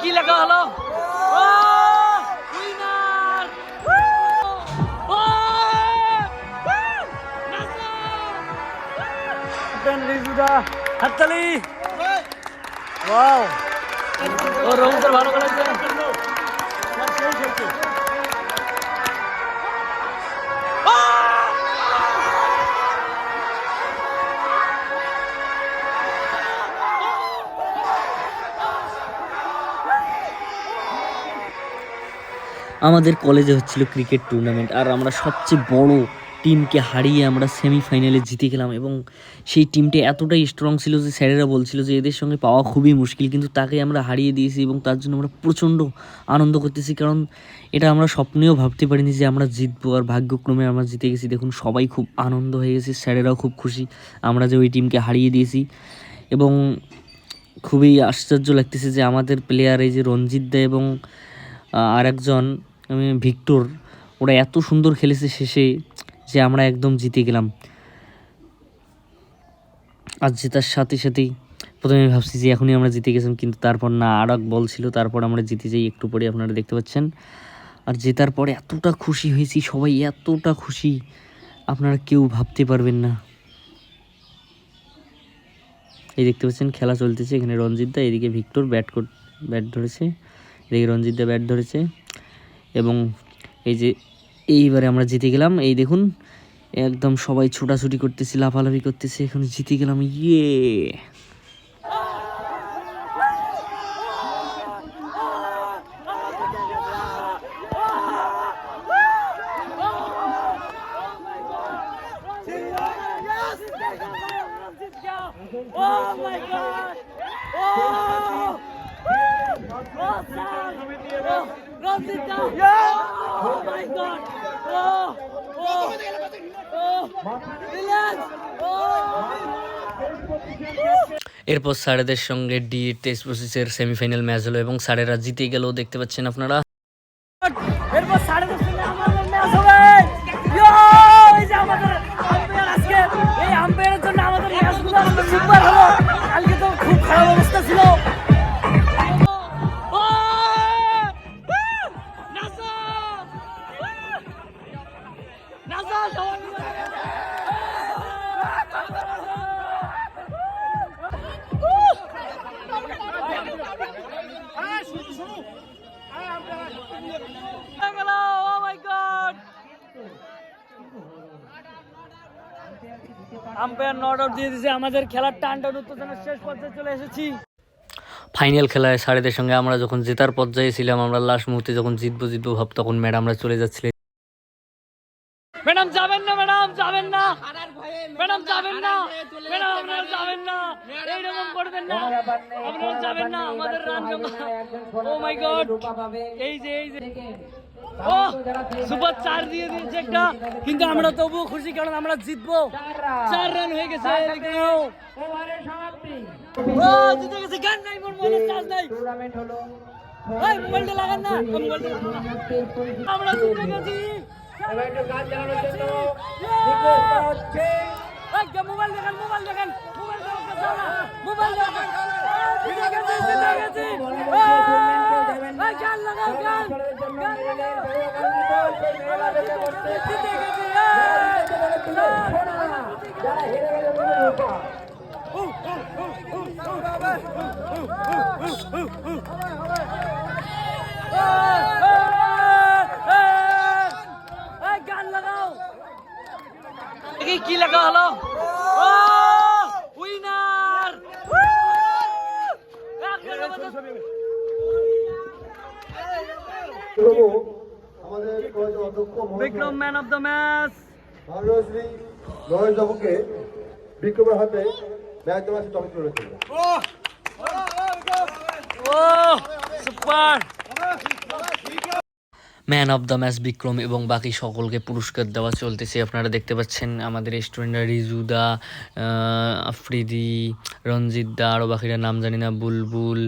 কি লেখা হলো? উইনার! রিজুদা হাততালি! ওয়াও! ও রৌদ্র ভালো করেছে। আমাদের কলেজে হচ্ছিল ক্রিকেট টুর্নামেন্ট, আর আমরা সবচেয়ে বড় টিমকে হারিয়ে আমরা সেমিফাইনালে জিতে গেলাম। এবং সেই টিমটা এতটাই স্ট্রং ছিল যে স্যারেরা বলছিল যে এদের সঙ্গে পাওয়া খুবই মুশকিল, কিন্তু তাকে আমরা হারিয়ে দিয়েছি এবং তার জন্য আমরা প্রচণ্ড আনন্দ করতেছি, কারণ এটা আমরা স্বপ্নেও ভাবতে পারিনি যে আমরা জিতবো, আর ভাগ্যক্রমে আমরা জিতে গেছি। দেখুন, সবাই খুব আনন্দ হয়ে গেছে, স্যারেরাও খুব খুশি আমরা যে ওই টিমকে হারিয়ে দিয়েছি। এবং খুবই আশ্চর্য লাগতেছে যে আমাদের প্লেয়ার এই যে রঞ্জিত দা এবং আরেকজন ভিক্টর, ওরা এত সুন্দর খেলেছে শেষে যে আমরা একদম জিতে গেলাম। আর জেতার সাথে সাথেই প্রথমে ভাবছি যে এখনই আমরা জিতে গেছিলাম, কিন্তু তারপর না, আর এক বল ছিল, তারপর আমরা জিতে যাই একটু পরে, আপনারা দেখতে পাচ্ছেন। আর জেতার পরে এতটা খুশি হয়েছি, সবাই এতটা খুশি আপনারা কেউ ভাবতে পারবেন না। এই দেখতে পাচ্ছেন খেলা চলতেছে, এখানে রঞ্জিত দা, এদিকে ভিক্টর ব্যাট ধরেছে, এদিকে রঞ্জিত দা ব্যাট ধরেছে। এবং এই যে এইবারে আমরা জিতে গেলাম, এই দেখুন একদম সবাই ছোটাছুটি করতেছে, লাফালাফি করতেছে, এখন জিতে গেলাম, ইয়ে। Oh my God! Oh! Rosita! Oh my God! Oh! Oh! Oh! Relax! এরপর স্যারেদের সঙ্গে ডি টেস্ট প্রসেসের সেমিফাইনাল ম্যাচ হলো এবং স্যারেরা জিতে গেল, দেখতে পাচ্ছেন আপনারা। এরপর স্যারেদের সঙ্গে আমাদের ম্যাচ হবে। এই যে আমাদের আম্পায়ার, আজকে এই আম্পায়ারের জন্য আমাদের ম্যাচগুলো সুপার হলো। কালকে তো খুব খারাপ অবস্থা ছিল। আম্পায়ার নট আউট দিয়ে দিয়েছে, আমাদের খেলার টানটান উত্তেজনার শেষ পর্যায়ে চলে এসেছি। ফাইনাল খেলায় স্যারেদের সঙ্গে আমরা যখন জেতার পর্যায়ে ছিলাম, আমরা লাস্ট মুহূর্তে যখন জিতবো ভাব, তখন ম্যাডামরা চলে যাচ্ছিলেন। ম্যাডাম যাবেন না, ম্যাডাম যাবেন না, ম্যাডাম যাবেন না, ম্যাডাম আপনারা যাবেন না, এইরকম করবেন না, আপনারা যাবেন না, আমাদের রান জমা। ও মাই গড, এই যে ও সুপার 4 দিয়ে দিয়েছে একটা, কিন্তু আমরা তবুও খুশি, কারণ আমরা জিতবো। 4 রান হয়ে গেছে, ও জিতে গেছে। গান নাই, মোর মনে চার্জ নাই, টুর্নামেন্ট হলো। এই মোবাইলটা লাগান না, আমরা জিতে গেছি। এবার একটু গান চালানোর জন্য রিকোয়েস্ট করা হচ্ছে। এই মোবাইল দেখেন, মোবাইল দেখেন, মোবাইল দেখেন, মোবাইল দেখেন, জিতে গেছি, জিতে গেছি। এই গান লাগাও, গান জিতে গেছি। যারা হেরে গেল গান লাগাও। কি লেখা হলো? Winner! Bikram man of the match. Bharatshri Naresh বাবুকে বিক্রমের হাতে ম্যাচ দ্য ম্যাচে টপিক রয়েছে। Super! Man of the match Bikram এবং বাকি সকলকে পুরস্কার দেওয়া চলতেছে, আপনারা দেখতে পাচ্ছেন। আমাদের স্টুডেন্টরা রিজুদা, আফ্রিদি, রঞ্জিত দা, আরও বাকিরা নাম জানি না, বুলবুল,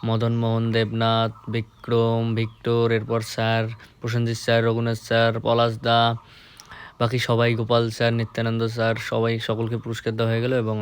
মদন মোহন, দেবনাথ, বিক্রম, ভিক্টর, এরপর sir Prosenjit sir, Raghunath sir, Palash দা, বাকি সবাই, গোপাল স্যার, নিত্যানন্দ স্যার, সবাই সকলকে পুরস্কার দেওয়া হয়ে গেল। এবং